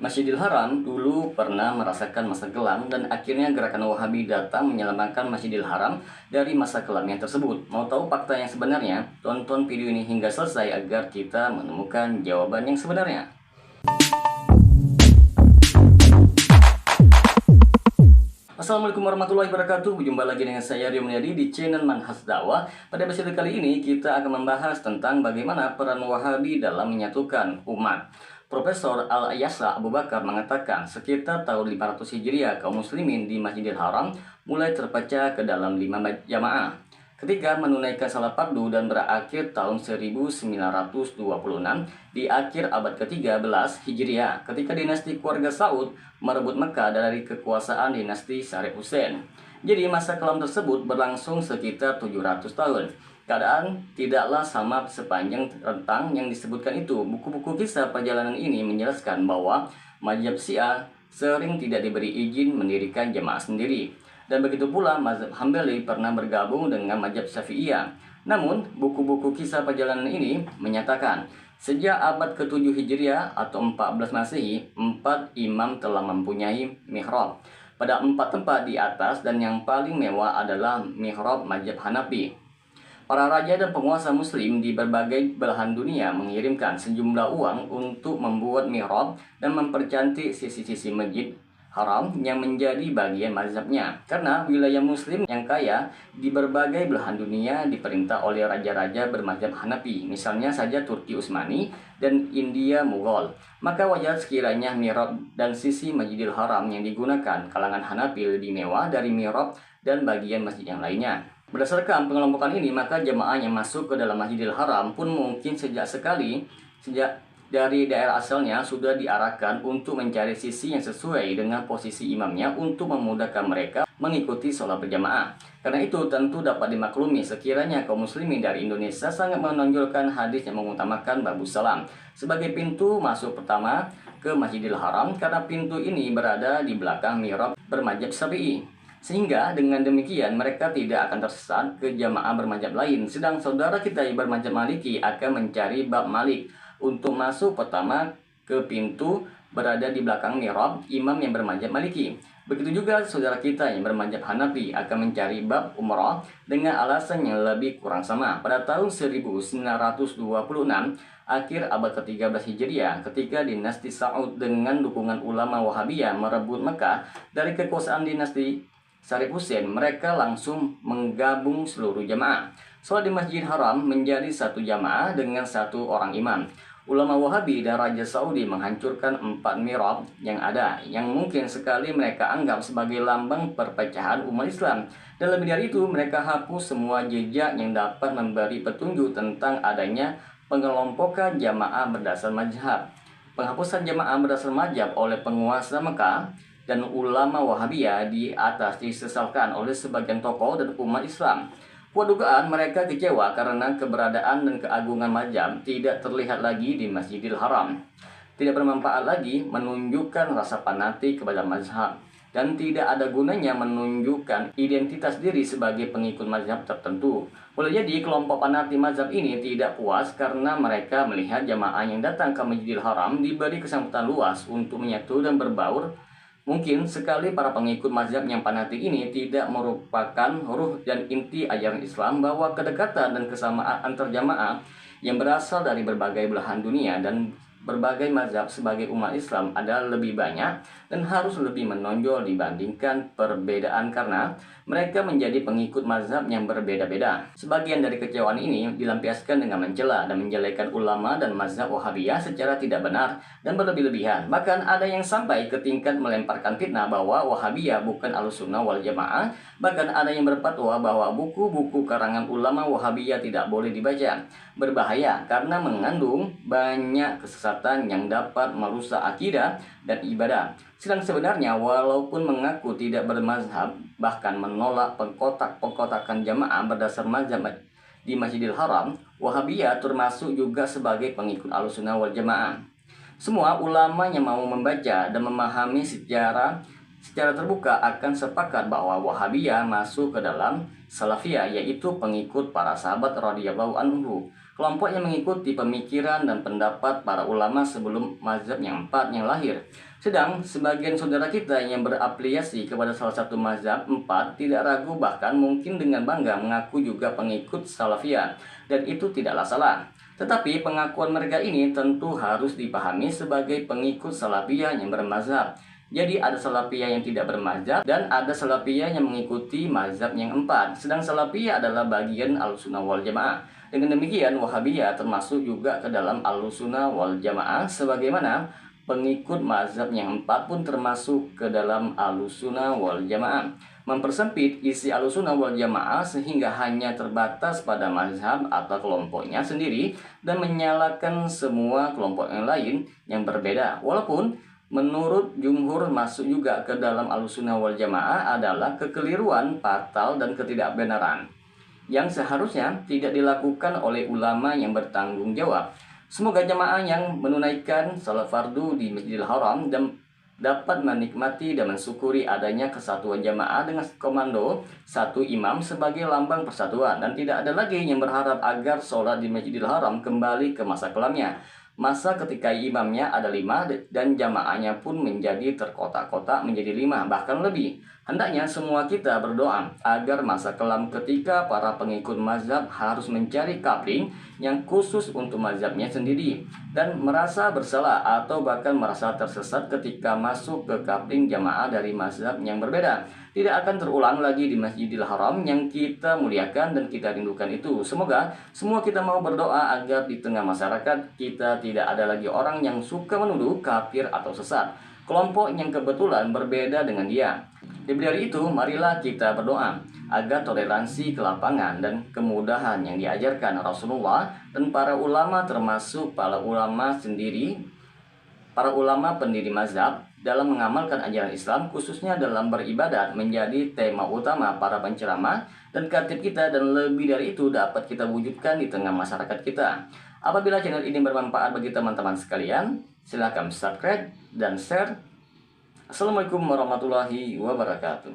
Masjidil Haram dulu pernah merasakan masa kelam dan akhirnya gerakan Wahabi datang menyelamatkan Masjidil Haram dari masa kelamnya tersebut. Mau tahu fakta yang sebenarnya? Tonton video ini hingga selesai agar kita menemukan jawaban yang sebenarnya. Assalamualaikum warahmatullahi wabarakatuh. Berjumpa lagi dengan saya Rio Mulyadi di channel Manhaj Dakwah. Pada episode kali ini kita akan membahas tentang bagaimana peran Wahabi dalam menyatukan umat. Profesor Al-Yasa Abu Bakar mengatakan sekitar tahun 500 Hijriah kaum muslimin di Masjidil Haram mulai terpecah ke dalam 5 jamaah. Ketika menunaikan salat fardu dan berakhir tahun 1926 di akhir abad ke-13 Hijriah ketika dinasti keluarga Saud merebut Mekah dari kekuasaan dinasti Syarif Hussein. Jadi masa kelam tersebut berlangsung sekitar 700 tahun. Keadaan tidaklah sama sepanjang rentang yang disebutkan itu. Buku-buku kisah perjalanan ini menjelaskan bahwa mazhab Syiah sering tidak diberi izin mendirikan jamaah sendiri. Dan begitu pula mazhab Hambali pernah bergabung dengan mazhab Syafi'iyah. Namun, buku-buku kisah perjalanan ini menyatakan sejak abad ke-7 Hijriah atau 14 Masehi, 4 imam telah mempunyai mihrab pada 4 tempat di atas, dan yang paling mewah adalah mihrab mazhab Hanafi. Para raja dan penguasa muslim di berbagai belahan dunia mengirimkan sejumlah uang untuk membuat mihrab dan mempercantik sisi-sisi masjid haram yang menjadi bagian mazhabnya. Karena wilayah muslim yang kaya di berbagai belahan dunia diperintah oleh raja-raja bermazhab Hanafi, misalnya saja Turki Utsmani dan India Mughal. Maka wajar sekiranya mihrab dan sisi Masjidil Haram yang digunakan kalangan Hanafi lebih mewah dari mihrab dan bagian masjid yang lainnya. Berdasarkan pengelompokan ini, maka jemaah yang masuk ke dalam Masjidil Haram pun mungkin sejak dari daerah asalnya sudah diarahkan untuk mencari sisi yang sesuai dengan posisi imamnya untuk memudahkan mereka mengikuti sholat berjamaah. Karena itu tentu dapat dimaklumi sekiranya kaum muslimin dari Indonesia sangat menonjolkan hadis yang mengutamakan Babus Salam sebagai pintu masuk pertama ke Masjidil Haram, karena pintu ini berada di belakang mihrab bermazhab Syafi'i. Sehingga dengan demikian mereka tidak akan tersesat ke jamaah bermazhab lain. Sedang saudara kita yang bermazhab Maliki akan mencari bab Malik untuk masuk pertama ke pintu berada di belakang mihrab imam yang bermazhab Maliki. Begitu juga saudara kita yang bermazhab Hanafi akan mencari bab umrah dengan alasan yang lebih kurang sama. Pada tahun 1926 akhir abad ke-13 Hijriah ketika dinasti Saud dengan dukungan ulama Wahabiyah merebut Mekah dari kekuasaan dinasti Syarif Hussein, mereka langsung menggabung seluruh jamaah. Sholat di Masjidil Haram menjadi satu jamaah dengan satu orang imam. Ulama Wahabi dan Raja Saudi menghancurkan 4 mihrab yang ada, yang mungkin sekali mereka anggap sebagai lambang perpecahan umat Islam. Dan lebih dari itu, mereka hapus semua jejak yang dapat memberi petunjuk tentang adanya pengelompokan jamaah berdasar mazhab. Penghapusan jamaah berdasar mazhab oleh penguasa Mekah dan ulama Wahabiyah di atas disesalkan oleh sebagian tokoh dan umat Islam. Kuat dugaan mereka kecewa karena keberadaan dan keagungan mazhab tidak terlihat lagi di Masjidil Haram. Tidak bermanfaat lagi menunjukkan rasa fanatik kepada mazhab, dan tidak ada gunanya menunjukkan identitas diri sebagai pengikut mazhab tertentu. Boleh jadi kelompok fanatik mazhab ini tidak puas karena mereka melihat jamaah yang datang ke Masjidil Haram diberi kesambutan luas untuk menyatu dan berbaur. Mungkin sekali para pengikut mazhab yang fanatik ini tidak merupakan ruh dan inti ajaran Islam bahwa kedekatan dan kesamaan antar jamaah yang berasal dari berbagai belahan dunia dan berbagai mazhab sebagai umat Islam adalah lebih banyak dan harus lebih menonjol dibandingkan perbedaan karena mereka menjadi pengikut mazhab yang berbeda-beda. Sebagian dari kecewaan ini dilampiaskan dengan mencela dan menjelekan ulama dan mazhab Wahabiyah secara tidak benar dan berlebih-lebihan. Bahkan ada yang sampai ke tingkat melemparkan fitnah bahwa Wahabiyah bukan Ahlussunnah wal Jamaah. Bahkan ada yang berfatwa bahwa buku-buku karangan ulama Wahabiyah tidak boleh dibaca. Berbahaya karena mengandung banyak kesesatan yang dapat merusak akidah dan ibadah. Sedang sebenarnya walaupun mengaku tidak bermazhab, bahkan menolak pengkotak-pengkotakan jamaah berdasar mazhab di Masjidil Haram, Wahabiyah termasuk juga sebagai pengikut Ahlussunnah wal Jamaah. Semua ulama yang mau membaca dan memahami secara terbuka akan sepakat bahwa Wahabiyah masuk ke dalam Salafiyah, yaitu pengikut para sahabat radhiyallahu anhu. kelompok yang mengikuti pemikiran dan pendapat para ulama sebelum mazhab yang empat yang lahir. Sedang sebagian saudara kita yang berafiliasi kepada salah satu mazhab empat tidak ragu bahkan mungkin dengan bangga mengaku juga pengikut Salafiyah, dan itu tidaklah salah. Tetapi pengakuan mereka ini tentu harus dipahami sebagai pengikut Salafiyah yang bermazhab. Jadi ada Salafiyah yang tidak bermazhab dan ada Salafiyah yang mengikuti mazhab yang empat. Sedang Salafiyah adalah bagian Ahlussunnah wal Jamaah. Dengan demikian Wahabiyah termasuk juga ke dalam Ahlussunnah wal Jamaah, sebagaimana pengikut mazhab yang empat pun termasuk ke dalam Ahlussunnah wal Jamaah. Mempersempit isi Ahlussunnah wal Jamaah sehingga hanya terbatas pada mazhab atau kelompoknya sendiri dan menyalahkan semua kelompok yang lain yang berbeda. Walaupun menurut jumhur masuk juga ke dalam Ahlussunnah wal Jamaah adalah kekeliruan, fatal, dan ketidakbenaran yang seharusnya tidak dilakukan oleh ulama yang bertanggung jawab. Semoga jamaah yang menunaikan salat fardu di Masjidil Haram dan dapat menikmati dan mensyukuri adanya kesatuan jamaah dengan komando satu imam sebagai lambang persatuan, dan tidak ada lagi yang berharap agar sholat di Masjidil Haram kembali ke masa kelamnya, masa ketika imamnya ada 5 dan jamaahnya pun menjadi terkotak-kotak menjadi 5 bahkan lebih. Hendaknya semua kita berdoa agar masa kelam ketika para pengikut mazhab harus mencari kapling yang khusus untuk mazhabnya sendiri dan merasa bersalah atau bahkan merasa tersesat ketika masuk ke kapling jamaah dari mazhab yang berbeda. Tidak akan terulang lagi di Masjidil Haram yang kita muliakan dan kita rindukan itu. Semoga semua kita mau berdoa agar di tengah masyarakat kita tidak ada lagi orang yang suka menuduh kafir atau sesat kelompok yang kebetulan berbeda dengan dia. Diberi dari itu, marilah kita berdoa agar toleransi ke lapangan dan kemudahan yang diajarkan Rasulullah dan para ulama termasuk para ulama sendiri, para ulama pendiri mazhab dalam mengamalkan ajaran Islam khususnya dalam beribadat menjadi tema utama para penceramah dan khatib kita, dan lebih dari itu dapat kita wujudkan di tengah masyarakat kita. Apabila channel ini bermanfaat bagi teman-teman sekalian, silakan subscribe dan share. Assalamualaikum warahmatullahi wabarakatuh.